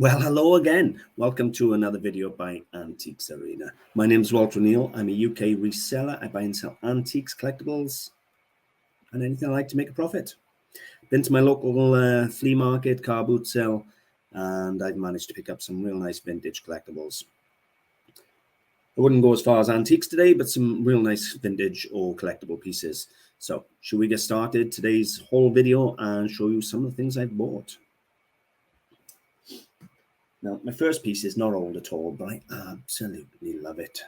Well, hello again. Welcome to another video by Antiques Arena. My name is Walter Neal. I'm a UK reseller. I buy and sell antiques, collectibles, and anything I like to make a profit. Been to my local flea market, car boot sale, and I've managed to pick up some real nice vintage collectibles. I wouldn't go as far as antiques today, but some real nice vintage or collectible pieces. So, should we get started today's whole video and show you some of the things I've bought? Now, my first piece is not old at all, but I absolutely love it.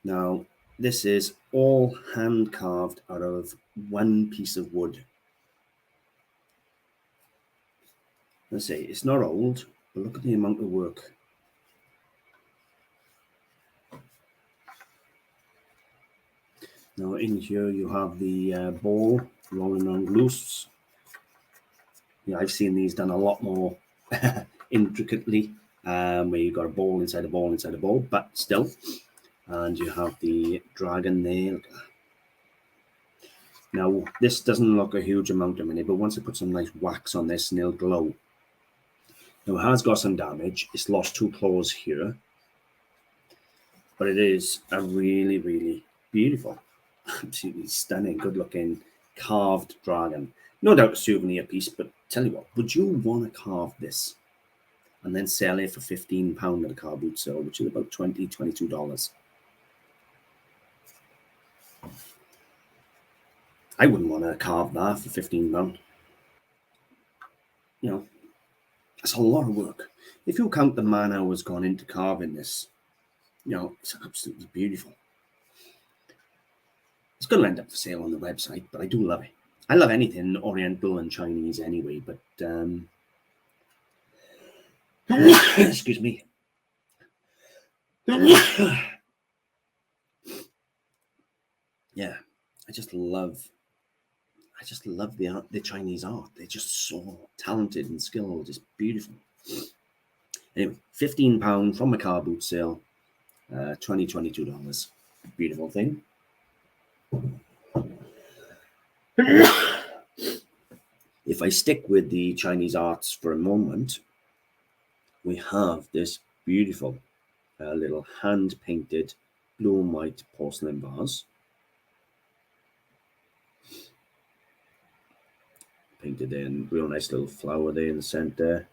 Now, this is all hand carved out of one piece of wood. Let's say it's not old, but look at the amount of work. Now, in here you have the ball rolling around loose. Yeah, I've seen these done a lot more intricately, where you've got a ball inside a ball inside a ball, but still. And you have the dragon there. Now, this doesn't look a huge amount of money, but once I put some nice wax on this, and it'll glow. Now, it has got some damage. It's lost two claws here. But it is a really, really beautiful, absolutely stunning, good-looking carved dragon. No doubt a souvenir piece, but tell you what, would you want to carve this and then sell it for £15 at a car boot sale, which is about $20, $22? I wouldn't want to carve that for £15. You know, it's a lot of work. If you count the man hours gone into carving this, you know, it's absolutely beautiful. It's going to end up for sale on the website, but I do love it. I love anything Oriental and Chinese anyway, but excuse me. Yeah, I just love the Chinese art. They're just so talented and skilled. It's beautiful. Anyway, £15 from my car boot sale, $22. Beautiful thing. If I stick with the Chinese arts for a moment, we have this beautiful little hand-painted blue and white porcelain vase. Painted in, real nice little flower there in the center.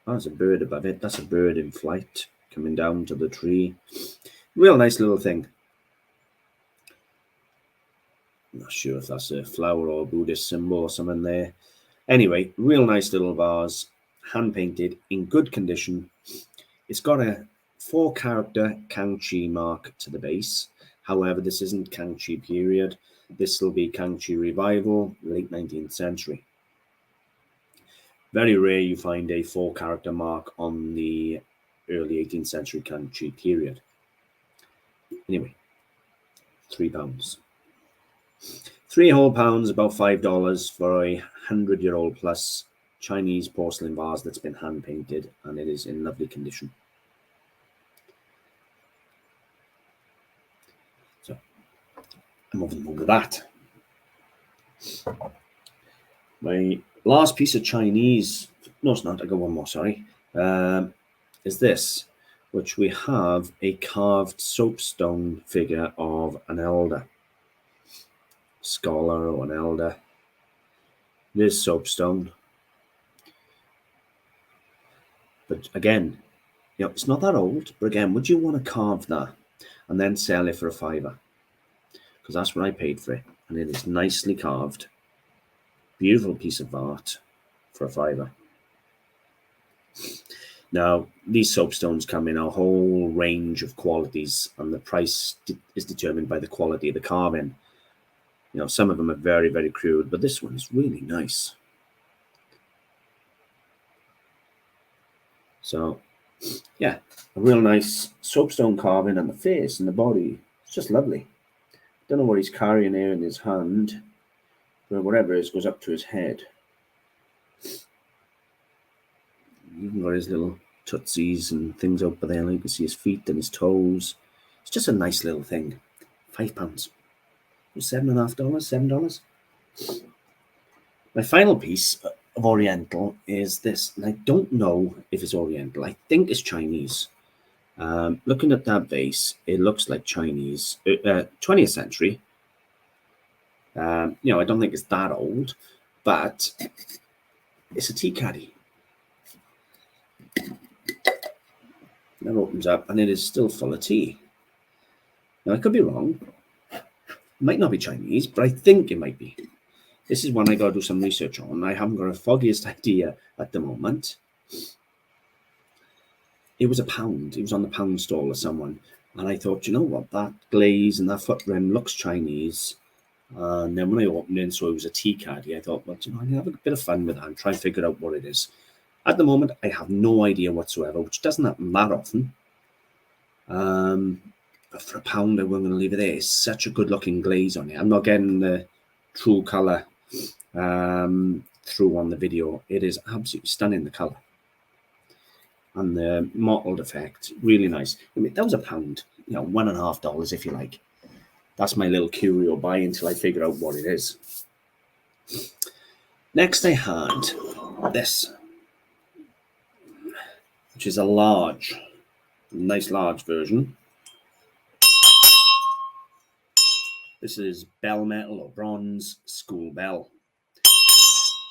There's a bird above it. That's a bird in flight coming down to the tree. Real nice little thing. I'm not sure if that's a flower or a Buddhist symbol or something there. Anyway, real nice little vase, hand painted, in good condition. It's got a 4-character Kangxi mark to the base. However, this isn't Kangxi period. This will be Kangxi revival, late 19th century. Very rare you find a 4-character mark on the early 18th century Kangxi period. Anyway, £3. 3 whole pounds, about $5 for a 100-year-old plus Chinese porcelain vase that's been hand painted, and it is in lovely condition. So I'm moving on with that. My last piece of Chinese, no it's not, I got one more, sorry, is this, which we have a carved soapstone figure of an elder. Scholar or an elder. It is soapstone, but again, you know, it's not that old, but again, would you want to carve that and then sell it for a £5? Because that's what I paid for it, and it is nicely carved, beautiful piece of art for a £5. Now, these soapstones come in a whole range of qualities, and the price is determined by the quality of the carving. You know, some of them are very, very crude, but this one is really nice. So, yeah, a real nice soapstone carving on the face and the body. It's just lovely. Don't know what he's carrying here in his hand, but whatever it is goes up to his head. Even got his little tootsies and things over there. You can see his feet and his toes. It's just a nice little thing. £5. $7.50, $7. My final piece of Oriental is this, and I don't know if it's Oriental. I think it's Chinese. Looking at that vase, it looks like Chinese, 20th century. I don't think it's that old, but it's a tea caddy. That opens up, and it is still full of tea. Now, I could be wrong. It might not be Chinese, but I think it might be. This is one I got to do some research on. I haven't got a foggiest idea at the moment. It was £1. It was on the pound stall of someone. And I thought, you know what, that glaze and that foot rim looks Chinese. And then when I opened it, so it was a tea caddy, I thought, well, I'm going to have a bit of fun with that and try and figure out what it is. At the moment, I have no idea whatsoever, which doesn't happen that often. But for £1, I wasn't going to leave it there. It's such a good-looking glaze on it. I'm not getting the true colour through on the video. It is absolutely stunning, the colour. And the mottled effect, really nice. I mean, that was £1, $1.50 if you like. That's my little curio buy until I figure out what it is. Next, I had this, which is a nice large version. This is bell metal or bronze school bell.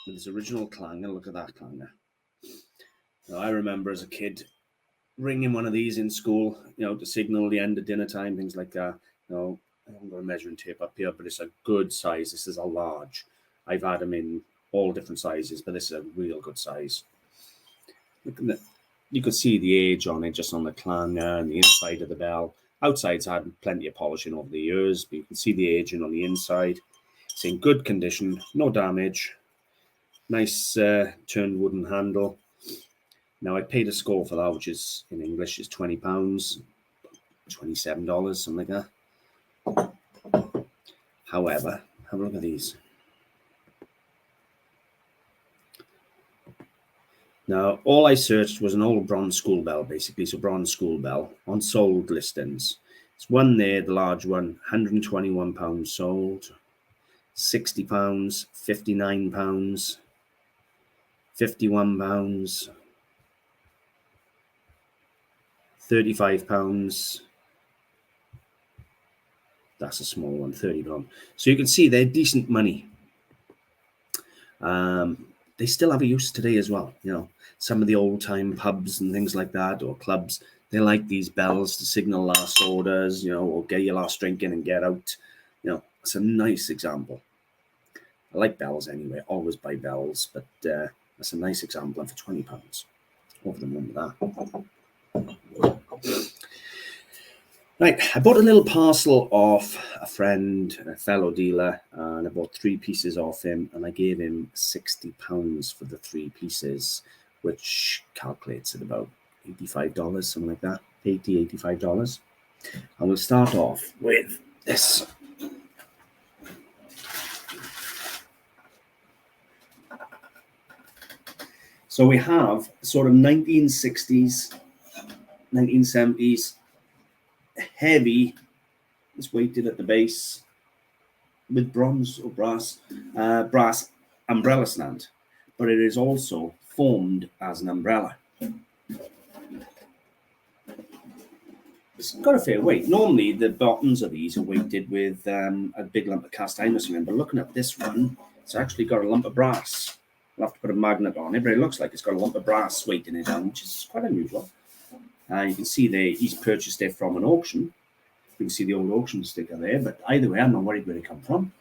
With its original clanger. Look at that clanger. Now, I remember as a kid ringing one of these in school, to signal the end of dinner time, things like that. I haven't got a measuring tape up here, but it's a good size. This is a large. I've had them in all different sizes, but this is a real good size. You could see the age on it just on the clanger and the inside of the bell. Outside's had plenty of polishing over the years, but you can see the aging on the inside. It's in good condition, no damage. Nice turned wooden handle. Now, I paid a score for that, which is in English is £20, $27, something like that. However, have a look at these. Now, all I searched was an old bronze school bell, basically. So bronze school bell on sold listings. It's one there, the large one, £121 sold, £60, £59, £51, £35. That's a small one, £30. So you can see they're decent money. They still have a use today as well. Some of the old time pubs and things like that, or clubs, they like these bells to signal last orders, or get your last drink in and get out. It's a nice example. I like bells anyway, always buy bells, but that's a nice example, and for £20. Over the moon with that. Right, I bought a little parcel off a friend, a fellow dealer, and I bought 3 pieces off him, and I gave him £60 for the 3 pieces, which calculates at about $85, something like that, $85. And we'll start off with this. So we have sort of 1960s, 1970s, heavy, it's weighted at the base with bronze or brass umbrella stand, but it is also formed as an umbrella. It's got a fair weight. Normally the bottoms of these are weighted with a big lump of cast iron or something, but looking at this one, it's actually got a lump of brass. I'll have to put a magnet on it, but it looks like it's got a lump of brass weighting it down, which is quite unusual. You can see there, he's purchased it from an auction. You can see the old auction sticker there, but either way, I'm not worried where it come from.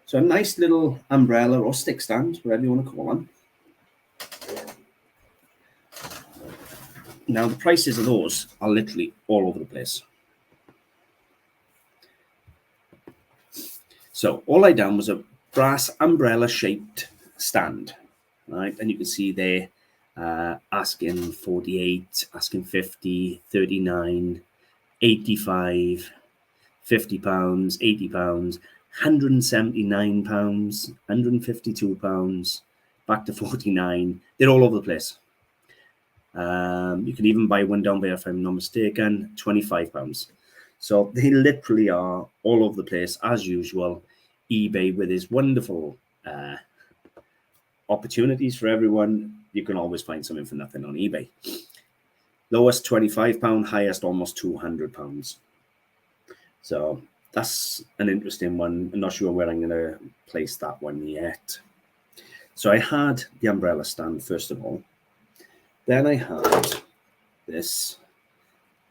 So a nice little umbrella or stick stand, whatever you want to call them. Now, the prices of those are literally all over the place. So all I done was a brass umbrella-shaped stand, right? And you can see there, asking 48, asking 50, 39, 85, £50, £80, £179, £152, back to 49. They're all over the place. You can even buy one down there, if I'm not mistaken, £25. So they literally are all over the place, as usual. eBay with his wonderful opportunities for everyone. You can always find something for nothing on eBay. Lowest £25, highest almost £200. So that's an interesting one. I'm not sure where I'm going to place that one yet. So I had the umbrella stand first of all. Then I had this,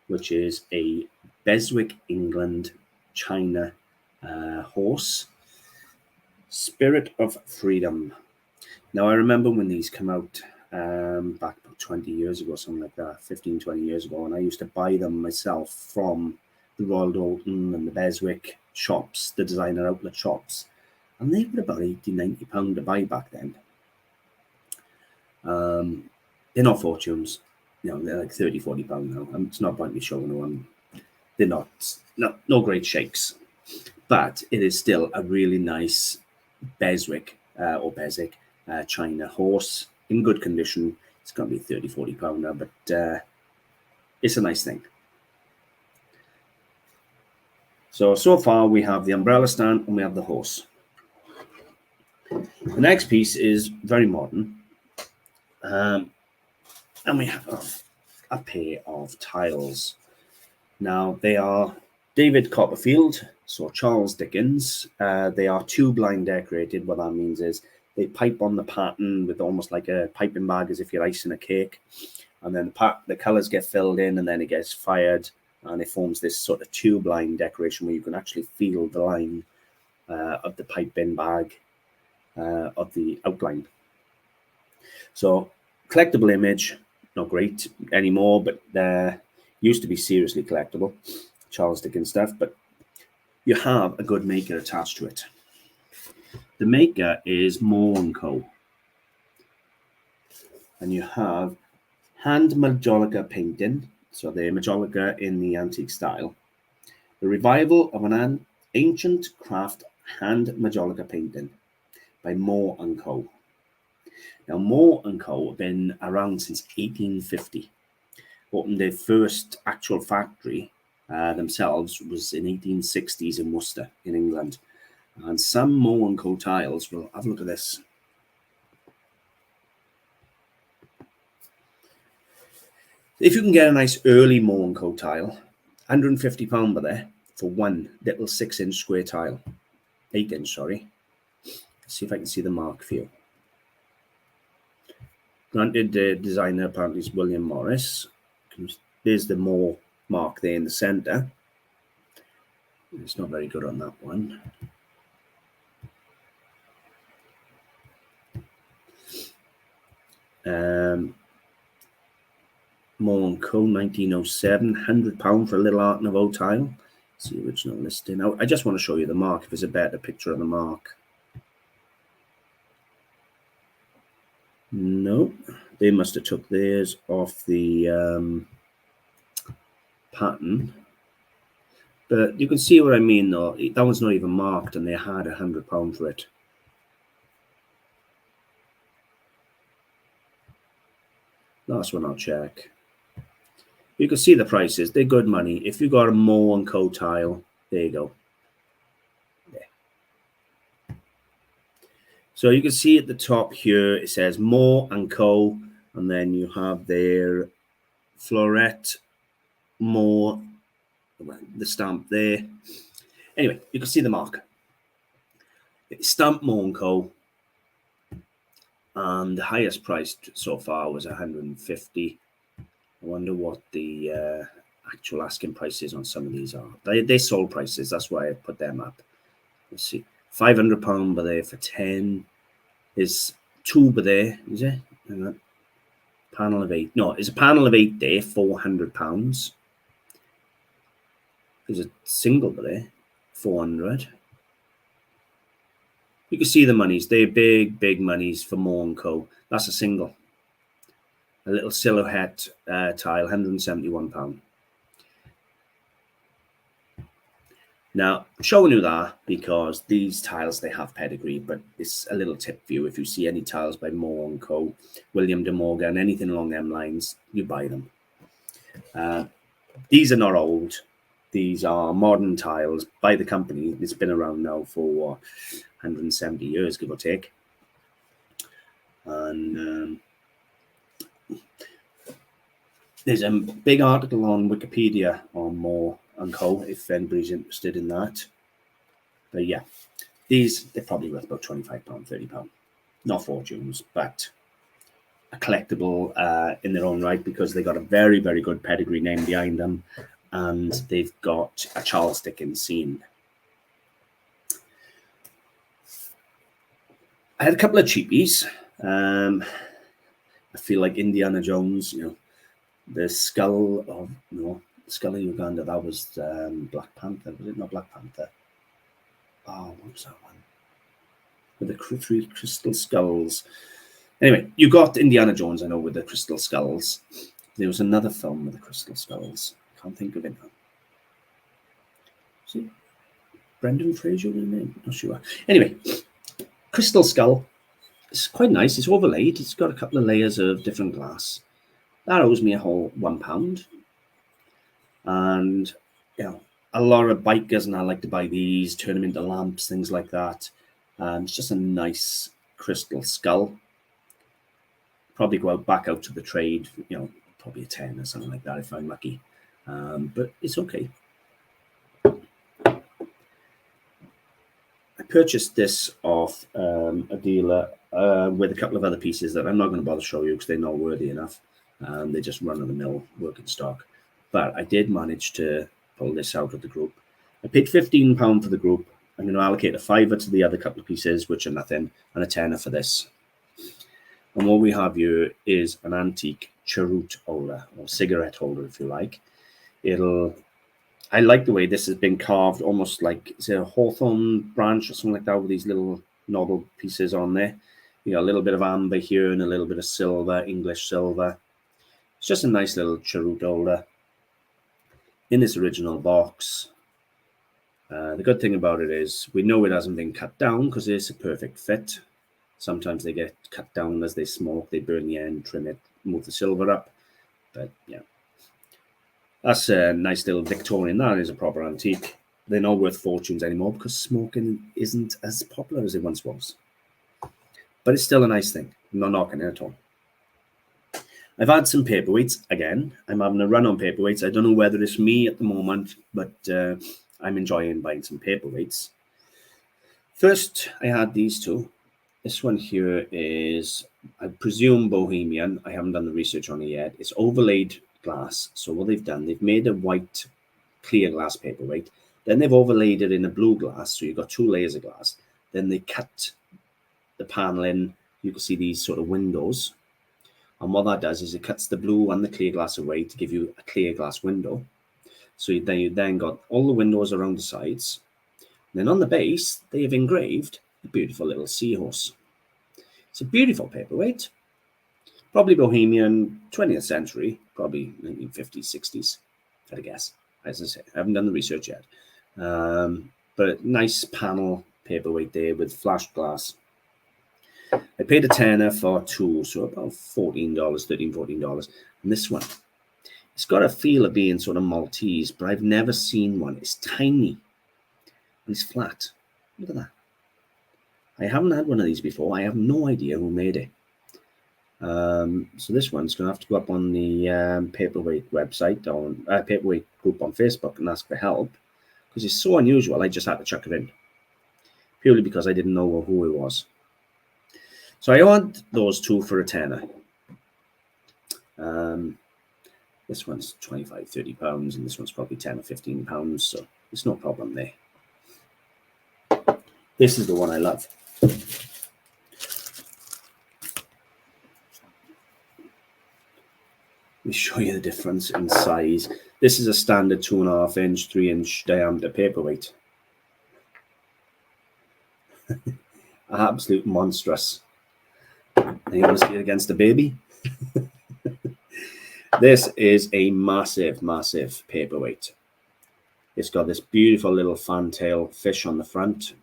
which is a Beswick, England, China horse. Spirit of Freedom. Now, I remember when these come out back about 20 years ago, something like that, 15, 20 years ago, and I used to buy them myself from the Royal Doulton and the Beswick shops, the designer outlet shops, and they were about £80, £90 to buy back then. They're not fortunes, you know, they're like £30, £40 now. It's not about me showing them. They're no great shakes, but it is still a really nice Beswick or Beswick China horse in good condition. It's going to be £30, £40 now, but it's a nice thing. So far we have the umbrella stand and we have the horse. The next piece is very modern, and we have a pair of tiles. Now they are David Copperfield, so Charles Dickens. They are two-blind decorated. What that means is they pipe on the pattern with almost like a piping bag, as if you're icing a cake, and then the colors get filled in, and then it gets fired, and it forms this sort of two-blind decoration where you can actually feel the line of the piping bag of the outline. So collectible image, not great anymore, but used to be seriously collectible, Charles Dickens stuff, but you have a good maker attached to it. The maker is Moore & Co. And you have hand majolica painting, so the majolica in the antique style. The revival of an ancient craft hand majolica painting by Moore & Co. Now, Moore & Co. have been around since 1850. Opened their first actual factory themselves was in 1860s in Worcester, in England. And some Moore & Co. tiles, well, have a look at this. If you can get a nice early Moore & Co. tile, £150 by there for one little 6-inch square tile. 8-inch, sorry. Let's see if I can see the mark for you. Granted, the designer apparently is William Morris. There's the Moore mark there in the centre. It's not very good on that one. Moore & Co. 1907, £100 for a little Art Nouveau tile. It's the original listing. Now, I just want to show you the mark if there's a better picture of the mark. No, they must have took theirs off the pattern. But you can see what I mean, though. That one's not even marked, and they had £100 for it. Last one I'll check. You can see the prices. They're good money. If you got a Moore & Co. tile, there you go. There. So you can see at the top here, it says Moore & Co. And then you have their Florette Moore, the stamp there. Anyway, you can see the mark. It's stamped Moore & Co. And the highest price so far was £150. I wonder what the actual asking prices on some of these are. They sold prices. That's why I put them up. Let's see. £500 by there for 10. Is 2 by there, is it? Hang on. Panel of 8. No, it's a panel of 8 there, £400. There's a single by there, 400. You can see the monies. They're big monies for Moore & Co. That's a single. A little silhouette tile, £171. Now, I'm showing you that because these tiles, they have pedigree, but it's a little tip for you. If you see any tiles by Moore & Co., William de Morgan, anything along them lines, you buy them. These are not old. These are modern tiles by the company. It's been around now for 170 years, give or take. And there's a big article on Wikipedia on Moore and Co. if anybody's interested in that. But yeah, they're probably worth about £25, £30. Not fortunes, but a collectible in their own right, because they got a very, very good pedigree name behind them, and they've got a Charles Dickens scene. I had a couple of cheapies. I feel like Indiana Jones, the skull of Uganda. That was Black Panther. Was it not Black Panther? Oh, what was that one? With the 3 crystal skulls. Anyway, you got Indiana Jones, I know, with the crystal skulls. There was another film with the crystal skulls. I can't think of it now. Is it Brendan Fraser in it? Not sure. Anyway, crystal skull. It's quite nice. It's overlaid. It's got a couple of layers of different glass. That owes me a whole £1. And, a lot of bikers and I like to buy these, turn them into lamps, things like that. It's just a nice crystal skull. Probably go back out to the trade, probably a 10 or something like that if I'm lucky. But it's okay. I purchased this off a dealer with a couple of other pieces that I'm not going to bother to show you because they're not worthy enough. They just run of the mill, work in stock. But I did manage to pull this out of the group. I paid £15 for the group. I'm going to allocate a £5 to the other couple of pieces, which are nothing, and a £10 for this. And what we have here is an antique cheroot holder, or cigarette holder, if you like. I like the way this has been carved, almost like, is it a hawthorn branch or something like that, with these little nodal pieces on there. You got a little bit of amber here and a little bit of silver, English silver. It's just a nice little cheroot holder in this original box. The good thing about it is we know it hasn't been cut down because it's a perfect fit. Sometimes they get cut down as they smoke, they burn the end, trim it, move the silver up. But yeah, that's a nice little Victorian. That is a proper antique. They're not worth fortunes anymore because smoking isn't as popular as it once was. But it's still a nice thing. I'm not knocking it at all. I've had some paperweights again. I'm having a run on paperweights. I don't know whether it's me at the moment, but I'm enjoying buying some paperweights. First, I had these two. This one here is, I presume, Bohemian. I haven't done the research on it yet. It's overlaid glass. So what they've done, they've made a white clear glass paperweight. Then they've overlaid it in a blue glass. So you've got 2 layers of glass. Then they cut the panel in. You can see these sort of windows. And what that does is it cuts the blue and the clear glass away to give you a clear glass window. So you then got all the windows around the sides. And then on the base, they have engraved a beautiful little seahorse. It's a beautiful paperweight. Probably Bohemian, 20th century, probably 1950s, 60s, I'd guess. As I say, I haven't done the research yet. But nice panel paperweight there with flashed glass. I paid a tenner for 2, so about $14, $13, $14. And this one, it's got a feel of being sort of Maltese, but I've never seen one. It's tiny and it's flat. Look at that. I haven't had one of these before. I have no idea who made it. So this one's going to have to go up on the Paperweight website, on Paperweight group on Facebook, and ask for help because it's so unusual. I just had to chuck it in purely because I didn't know who it was. So I want those 2 for a tenner. This one's 25, 30 pounds, and this one's probably 10 or 15 pounds, so it's no problem there. This is the one I love. Let me show you the difference in size. This is a standard 2.5 inch, 3 inch diameter paperweight. Absolute monstrous. And you want to see it against a baby? This is a massive, massive paperweight. It's got this beautiful little fantail fish on the front.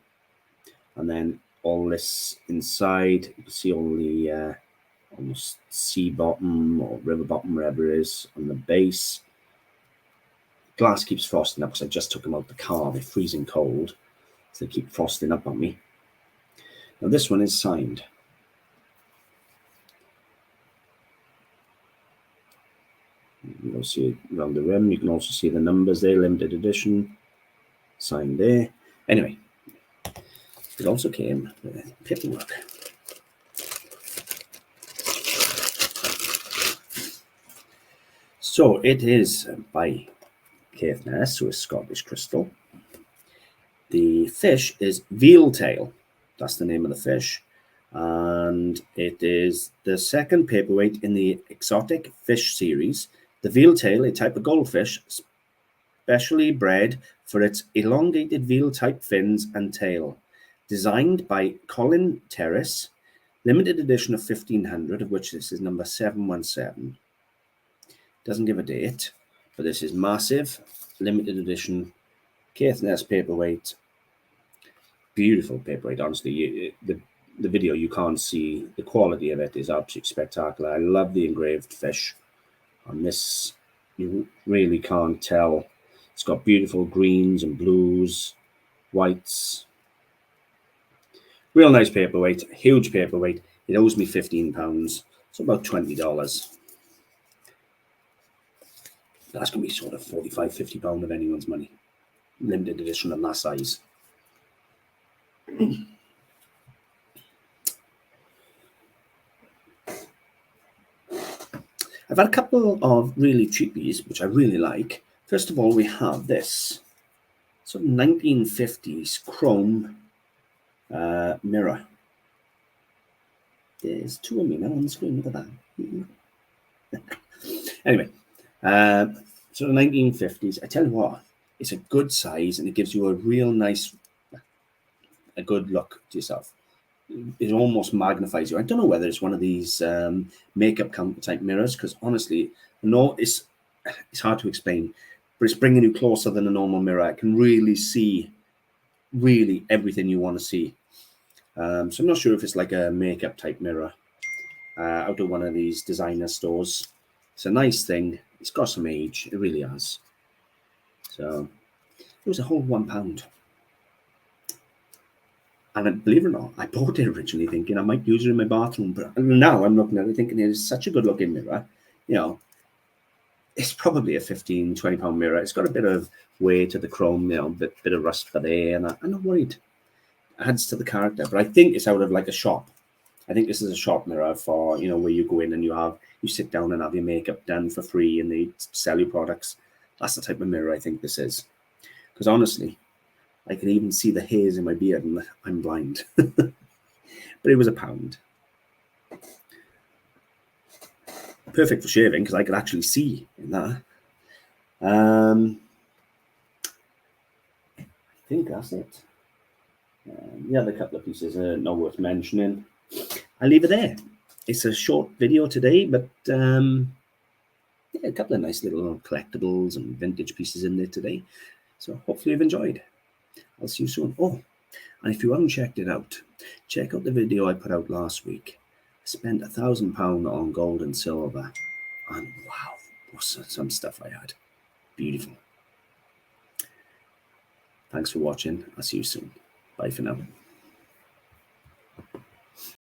And then all this inside, you can see all the almost sea bottom or river bottom, wherever it is, on the base. glass keeps frosting up because I just took them out the car. They're freezing cold, so they keep frosting up on me. Now this one is signed. You can see it around the rim. You can also see the numbers there, limited edition, signed there. Anyway, it also came with paperwork. So it is by Caithness, so it's Scottish crystal. The fish is veal tail. That's the name of the fish. And it is the second paperweight in the exotic fish series. The veal tail, a type of goldfish, specially bred for its elongated veal-type fins and tail. Designed by Colin Terrace, limited edition of 1500, of which this is number 717. Doesn't give a date, but this is massive, limited edition, Caithness paperweight. Beautiful paperweight, honestly. The video, you can't see the quality of it is absolutely spectacular. I love the engraved fish on this. You really can't tell. It's got beautiful greens and blues, whites. Real nice paperweight, huge paperweight. It owes me £15, so about $20. That's going to be sort of £45–50 of anyone's money. Limited edition of that size. I've had a couple of really cheapies, which I really like. First of all, we have this sort of 1950s chrome mirror. There's two of me now on the screen. Look at that. Anyway, sort of 1950s. I tell you what, it's a good size and it gives you a real nice, a good look to yourself. It almost magnifies you. I don't know whether it's one of these makeup counter type mirrors, because honestly, no, it's hard to explain, but it's bringing you closer than a normal mirror. I can really see everything you want to see. So I'm not sure if it's like a makeup type mirror out of one of these designer stores. It's a nice thing. It's got some age. It really has. So it was a whole £1. And believe it or not, I bought it originally thinking I might use it in my bathroom, but now I'm looking at it thinking it is such a good looking mirror. You know, it's probably a £15–20 mirror. It's got a bit of wear to the chrome, you know, bit of rust for there, and I'm not worried. It adds to the character, but I think it's out of like a shop. I think this is a shop mirror for, you know, where you go in and you sit down and have your makeup done for free and they sell you products. That's the type of mirror I think this is. Because honestly, I can even see the hairs in my beard and I'm blind. But it was £1. Perfect for shaving because I could actually see in that. I think that's it. The other couple of pieces are not worth mentioning. I'll leave it there. It's a short video today, but a couple of nice little collectibles and vintage pieces in there today. So hopefully you've enjoyed. I'll see you soon. Oh, and if you haven't checked it out, check out the video I put out last week. I spent £1,000 on gold and silver, and wow, what's some stuff I had. Beautiful. Thanks for watching. I'll see you soon. Bye for now.